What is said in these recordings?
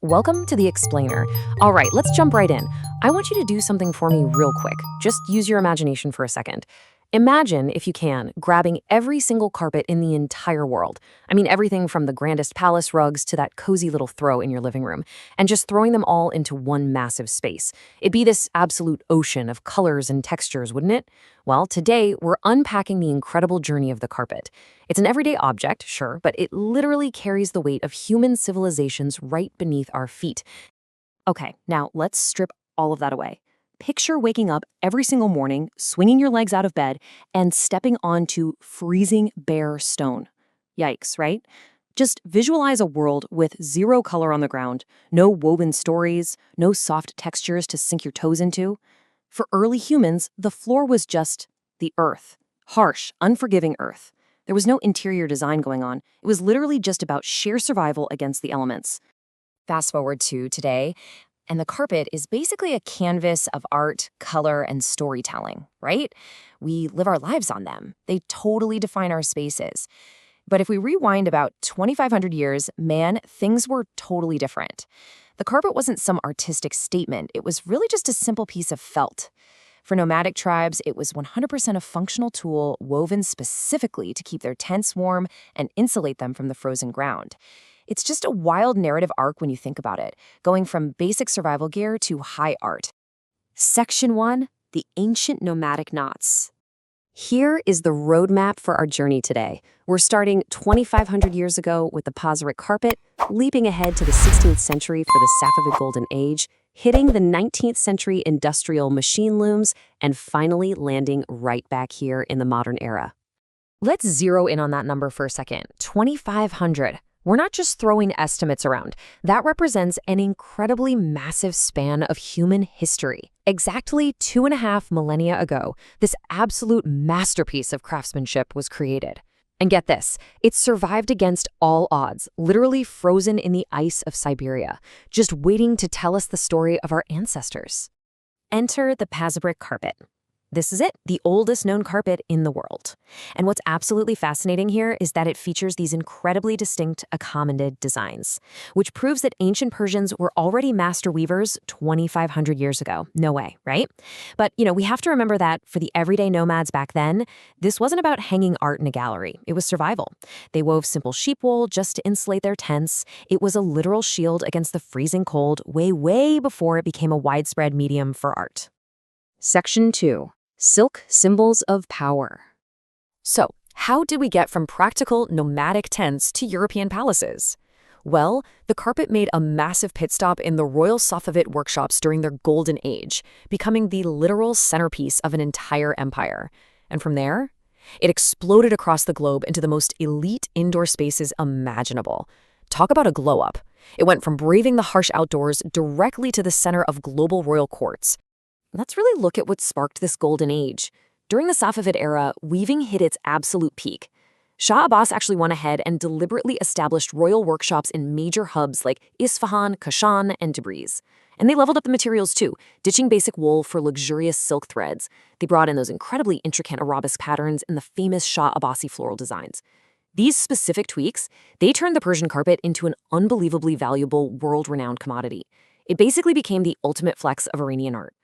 Welcome to The Explainer. All right, let's jump right in. I want you to do something for me real quick. Just use your imagination for a second. Imagine, if you can, grabbing every single carpet in the entire world. I mean, everything from the grandest palace rugs to that cozy little throw in your living room, and just throwing them all into one massive space. It'd be this absolute ocean of colors and textures, wouldn't it? Well, today, we're unpacking the incredible journey of the carpet. It's an everyday object, sure, but it literally carries the weight of human civilizations right beneath our feet. Okay, now let's strip all of that away. Picture waking up every single morning, swinging your legs out of bed, and stepping onto freezing bare stone. Yikes, right? Just visualize a world with zero color on the ground, no woven stories, no soft textures to sink your toes into. For early humans, the floor was just the earth. Harsh, unforgiving earth. There was no interior design going on. It was literally just about sheer survival against the elements. Fast forward to today, and the carpet is basically a canvas of art, color, and storytelling, right? We live our lives on them. They totally define our spaces. But if we rewind about 2,500 years, man, things were totally different. The carpet wasn't some artistic statement. It was really just a simple piece of felt. For nomadic tribes, it was 100% a functional tool woven specifically to keep their tents warm and insulate them from the frozen ground. It's just a wild narrative arc when you think about it, going from basic survival gear to high art. Section 1, the ancient nomadic knots. Here is the roadmap for our journey today. We're starting 2,500 years ago with the Pazyryk Carpet, leaping ahead to the 16th century for the Safavid Golden Age, hitting the 19th century industrial machine looms, and finally landing right back here in the modern era. Let's zero in on that number for a second, 2,500. We're not just throwing estimates around. That represents an incredibly massive span of human history. Exactly 2.5 millennia ago, this absolute masterpiece of craftsmanship was created. And get this, it survived against all odds, literally frozen in the ice of Siberia, just waiting to tell us the story of our ancestors. Enter the Pazyryk Carpet. This is it, the oldest known carpet in the world. And what's absolutely fascinating here is that it features these incredibly distinct Achaemenid designs, which proves that ancient Persians were already master weavers 2,500 years ago. No way, right? But, we have to remember that for the everyday nomads back then, this wasn't about hanging art in a gallery. It was survival. They wove simple sheep wool just to insulate their tents. It was a literal shield against the freezing cold way before it became a widespread medium for art. Section 2. Silk symbols of power. So, how did we get from practical nomadic tents to European palaces? Well, the carpet made a massive pit stop in the royal Safavid workshops during their golden age, becoming the literal centerpiece of an entire empire. And from there, it exploded across the globe into the most elite indoor spaces imaginable. Talk about a glow-up. It went from braving the harsh outdoors directly to the center of global royal courts. Let's really look at what sparked this golden age. During the Safavid era, weaving hit its absolute peak. Shah Abbas actually went ahead and deliberately established royal workshops in major hubs like Isfahan, Kashan, and Tabriz. And they leveled up the materials too, ditching basic wool for luxurious silk threads. They brought in those incredibly intricate arabesque patterns and the famous Shah Abbasi floral designs. These specific tweaks, they turned the Persian carpet into an unbelievably valuable, world-renowned commodity. It basically became the ultimate flex of Iranian art.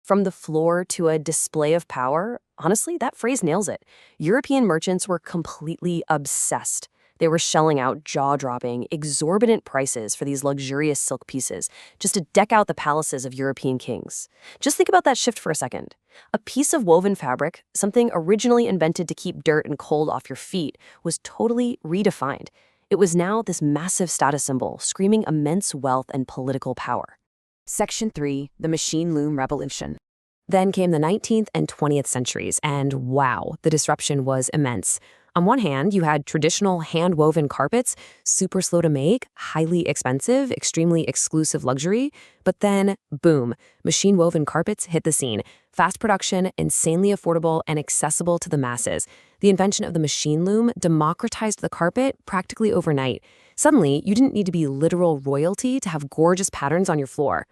From the floor to a display of power, honestly, that phrase nails it. European merchants were completely obsessed. They were shelling out jaw-dropping, exorbitant prices for these luxurious silk pieces just to deck out the palaces of European kings. Just think about that shift for a second. A piece of woven fabric, something originally invented to keep dirt and cold off your feet, was totally redefined. It was now this massive status symbol, screaming immense wealth and political power. Section 3, the machine loom revolution. Then came the 19th and 20th centuries, and wow, the disruption was immense. On one hand, you had traditional hand-woven carpets, super slow to make, highly expensive, extremely exclusive luxury. But then, boom, machine-woven carpets hit the scene. Fast production, insanely affordable, and accessible to the masses. The invention of the machine loom democratized the carpet practically overnight. Suddenly, you didn't need to be literal royalty to have gorgeous patterns on your floor.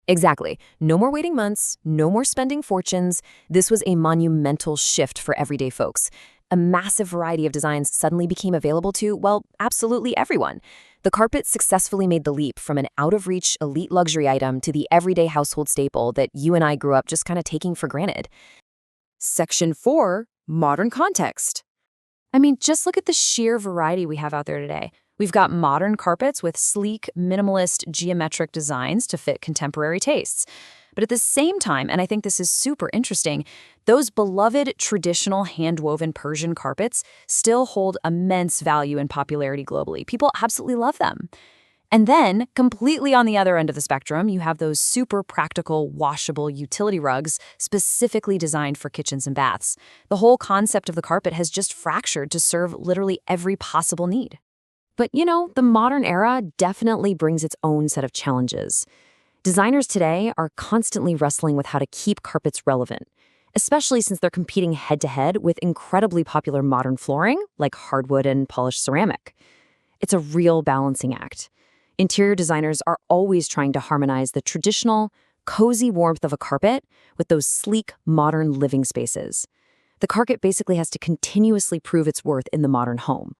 Exactly. No more waiting months, no more spending fortunes. This was a monumental shift for everyday folks. A massive variety of designs suddenly became available to, well, absolutely everyone. The carpet successfully made the leap from an out-of-reach elite luxury item to the everyday household staple that you and I grew up just kind of taking for granted. Section 4, modern context. I mean, just look at the sheer variety we have out there today. We've got modern carpets with sleek, minimalist, geometric designs to fit contemporary tastes. But at the same time, and I think this is super interesting, those beloved traditional hand-woven Persian carpets still hold immense value and popularity globally. People absolutely love them. And then, completely on the other end of the spectrum, you have those super practical, washable utility rugs specifically designed for kitchens and baths. The whole concept of the carpet has just fractured to serve literally every possible need. But, the modern era definitely brings its own set of challenges. Designers today are constantly wrestling with how to keep carpets relevant, especially since they're competing head-to-head with incredibly popular modern flooring like hardwood and polished ceramic. It's a real balancing act. Interior designers are always trying to harmonize the traditional, cozy warmth of a carpet with those sleek, modern living spaces. The carpet basically has to continuously prove its worth in the modern home.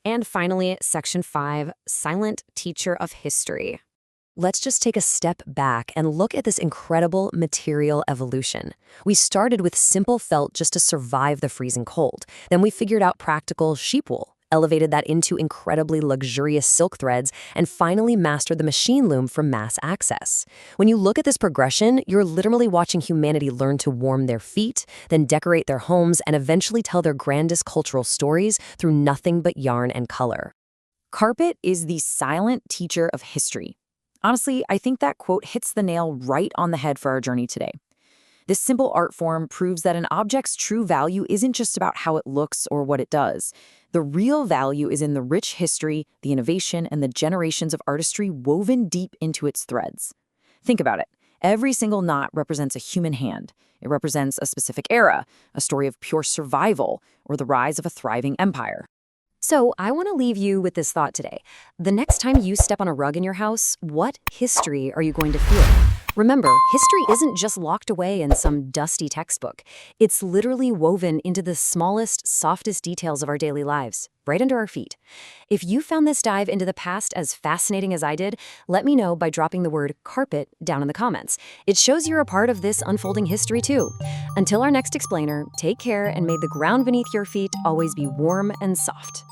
And finally, Section 5, Silent Teacher of History. Let's just take a step back and look at this incredible material evolution. We started with simple felt just to survive the freezing cold. Then we figured out practical sheep wool, elevated that into incredibly luxurious silk threads, and finally mastered the machine loom for mass access. When you look at this progression, you're literally watching humanity learn to warm their feet, then decorate their homes, and eventually tell their grandest cultural stories through nothing but yarn and color. Carpet is the silent teacher of history. Honestly, I think that quote hits the nail right on the head for our journey today. This simple art form proves that an object's true value isn't just about how it looks or what it does. The real value is in the rich history, the innovation, and the generations of artistry woven deep into its threads. Think about it. Every single knot represents a human hand. It represents a specific era, a story of pure survival, or the rise of a thriving empire. So I want to leave you with this thought today. The next time you step on a rug in your house, what history are you going to feel? Remember, history isn't just locked away in some dusty textbook. It's literally woven into the smallest, softest details of our daily lives, right under our feet. If you found this dive into the past as fascinating as I did, let me know by dropping the word carpet down in the comments. It shows you're a part of this unfolding history too. Until our next explainer, take care and may the ground beneath your feet always be warm and soft.